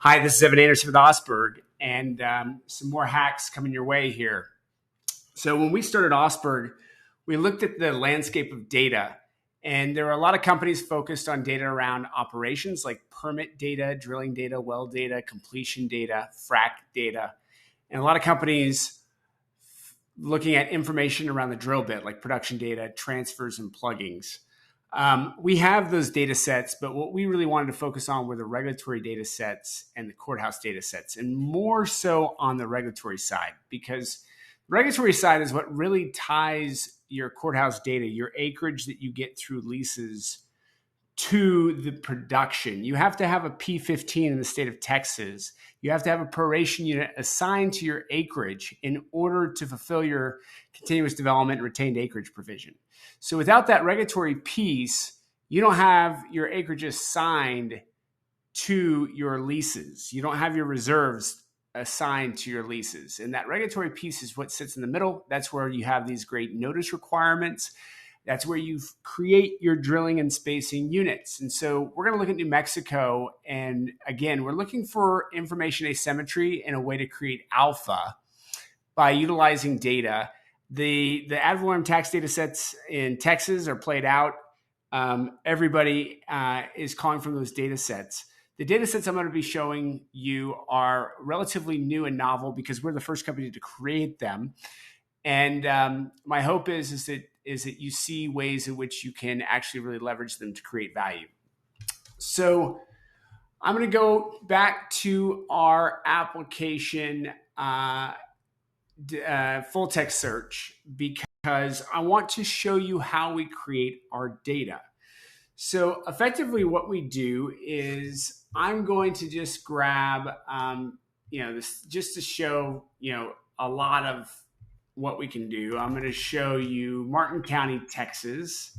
Hi, this is Evan Anderson with Oseberg, and some more hacks coming your way here. So when we started Oseberg, we looked at the landscape of data, and there are a lot of companies focused on data around operations like permit data, drilling data, well data, completion data, frac data, and a lot of companies looking at information around the drill bit like production data, transfers, and pluggings. We have those data sets, but what we really wanted to focus on were the regulatory data sets and the courthouse data sets, and more so on the regulatory side, because the regulatory side is what really ties your courthouse data, your acreage that you get through leases, to the production. You have to have a P15 in the state of Texas. You have to have a proration unit assigned to your acreage in order to fulfill your continuous development and retained acreage provision. So without that regulatory piece, you don't have your acreage assigned to your leases. You don't have your reserves assigned to your leases. And that regulatory piece is what sits in the middle. That's where you have these great notice requirements. That's where you create your drilling and spacing units. And so we're going to look at New Mexico. And again, we're looking for information asymmetry and a way to create alpha by utilizing data. The ad valorem tax data sets in Texas are played out. Everybody is calling from those data sets. The data sets I'm going to be showing you are relatively new and novel because we're the first company to create them. And my hope is that you see ways in which you can actually really leverage them to create value. So I'm going to go back to our application full text search because I want to show you how we create our data. So effectively what we do is I'm going to just grab, this just to show, a lot of what we can do. I'm going to show you Martin County, Texas,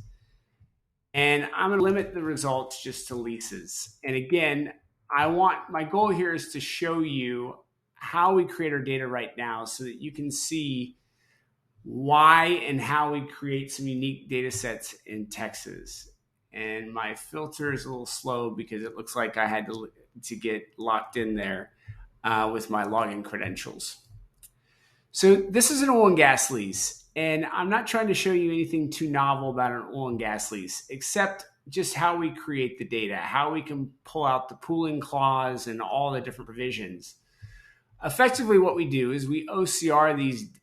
and I'm going to limit the results just to leases. And again, my goal here is to show you how we create our data right now so that you can see why and how we create some unique data sets in Texas. And my filter is a little slow because it looks like I had to get locked in there with my login credentials. So this is an oil and gas lease, and I'm not trying to show you anything too novel about an oil and gas lease, except just how we create the data, how we can pull out the pooling clause and all the different provisions. Effectively, what we do is we OCR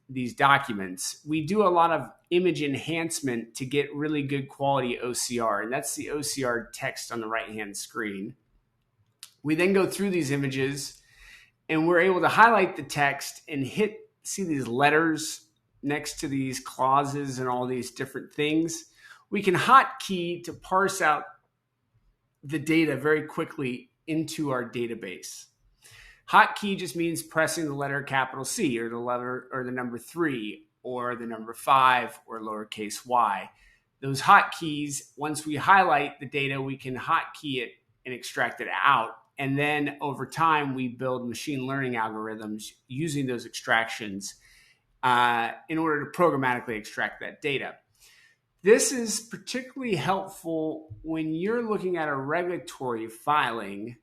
these documents. We do a lot of image enhancement to get really good quality OCR, and that's the OCR text on the right-hand screen. We then go through these images, and we're able to highlight the text and see these letters next to these clauses and all these different things. We can hotkey to parse out the data very quickly into our database. Hotkey just means pressing the letter capital C or the letter or the number 3 or the number 5 or lowercase y. Those hotkeys, once we highlight the data, we can hotkey it and extract it out. And then over time, we build machine learning algorithms using those extractions in order to programmatically extract that data. This is particularly helpful when you're looking at a regulatory filing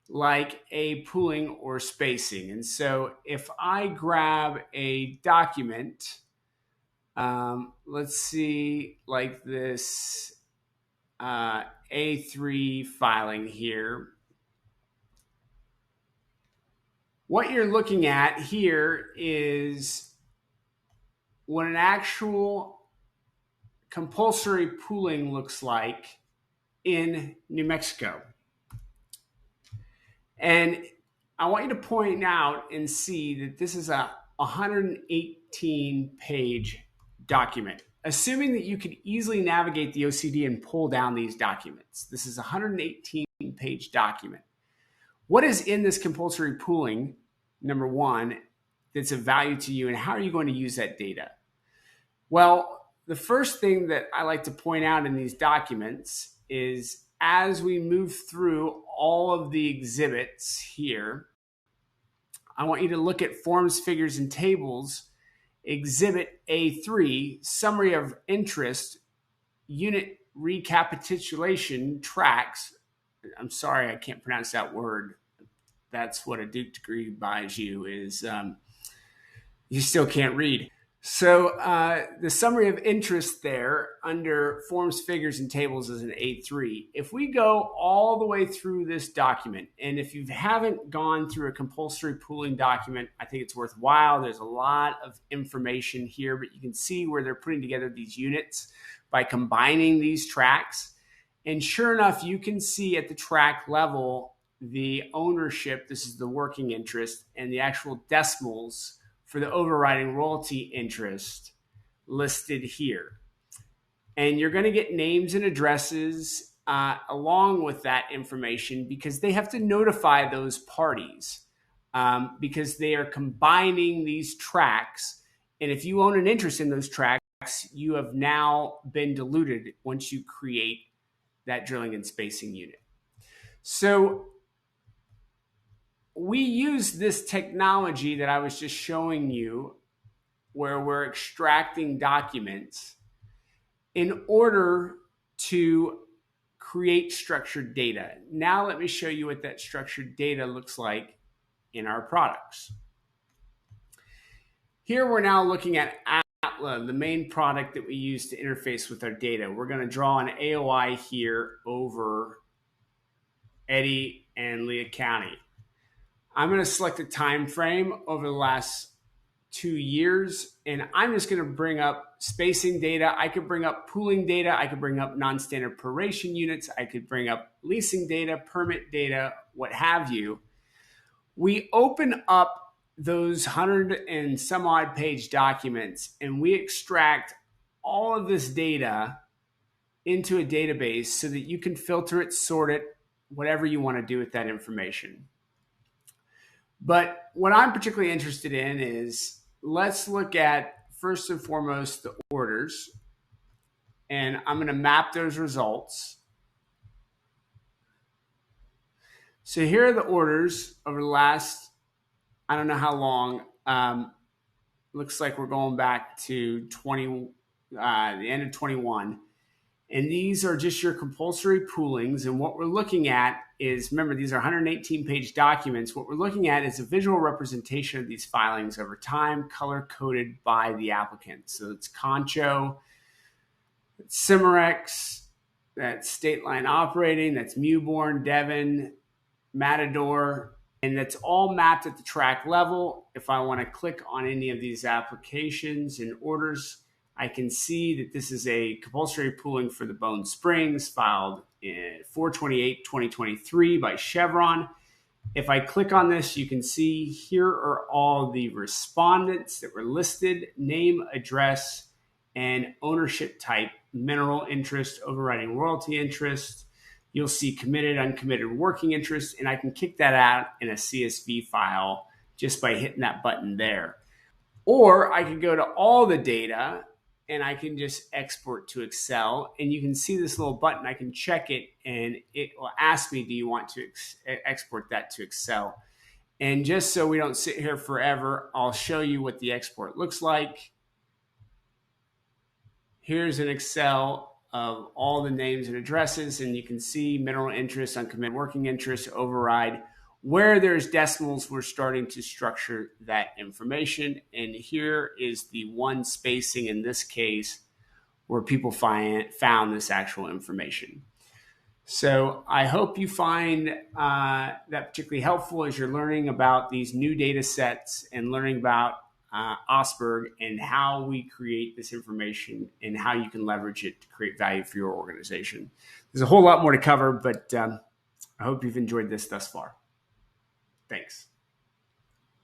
like a pooling or spacing. And so if I grab a document, let's see, like this A3 filing here, what you're looking at here is what an actual compulsory pooling looks like in New Mexico. And I want you to point out and see that this is a 118-page document, assuming that you could easily navigate the OCD and pull down these documents. This is a 118-page document. What is in this compulsory pooling, number one, that's of value to you, and how are you going to use that data? Well, the first thing that I like to point out in these documents is as we move through all of the exhibits here, I want you to look at forms, figures, and tables. Exhibit A3, summary of interest, unit recapitulation tracks. I'm sorry, I can't pronounce that word. that's what a Duke degree buys you, is you still can't read. So the summary of interest there under forms, figures, and tables is an A3. If we go all the way through this document, and if you haven't gone through a compulsory pooling document, I think it's worthwhile. There's a lot of information here, but you can see where they're putting together these units by combining these tracks. And sure enough, you can see at the track level, the ownership, this is the working interest, and the actual decimals for the overriding royalty interest listed here. And you're going to get names and addresses along with that information, because they have to notify those parties because they are combining these tracks. And if you own an interest in those tracks, you have now been diluted once you create that drilling and spacing unit. So we use this technology that I was just showing you, where we're extracting documents in order to create structured data. Now let me show you what that structured data looks like in our products. Here we're now looking at Atla, the main product that we use to interface with our data. We're going to draw an AOI here over Eddy and Lea County. I'm going to select a time frame over the last 2 years, and I'm just going to bring up spacing data. I could bring up pooling data. I could bring up non-standard proration units. I could bring up leasing data, permit data, what have you. We open up those 100 and some odd page documents, and we extract all of this data into a database so that you can filter it, sort it, whatever you want to do with that information. But what I'm particularly interested in is, let's look at, first and foremost, the orders. And I'm going to map those results. So here are the orders over the last, I don't know how long. Looks like we're going back to the end of 21. And these are just your compulsory poolings. And what we're looking at is, remember, these are 118-page documents. What we're looking at is a visual representation of these filings over time, color-coded by the applicant. So it's Concho, it's Cimarex, that's State Line Operating, that's Mewborn, Devon, Matador, and that's all mapped at the track level. If I want to click on any of these applications and orders, I can see that this is a compulsory pooling for the Bone Springs, filed in 4/28/2023 by Chevron. If I click on this, you can see here are all the respondents that were listed, name, address, and ownership type: mineral interest, overriding royalty interest. You'll see committed, uncommitted working interest, and I can kick that out in a CSV file just by hitting that button there. Or I could go to all the data, and I can just export to Excel, and you can see this little button. I can check it, and it will ask me, do you want to export that to Excel? And just so we don't sit here forever, I'll show you what the export looks like. Here's an Excel of all the names and addresses, and you can see mineral interest, uncommitted working interest, override. Where there's decimals, we're starting to structure that information. And here is the one spacing in this case where people found this actual information. So I hope you find that particularly helpful as you're learning about these new data sets and learning about Oseberg and how we create this information and how you can leverage it to create value for your organization. There's a whole lot more to cover, but I hope you've enjoyed this thus far. Thanks.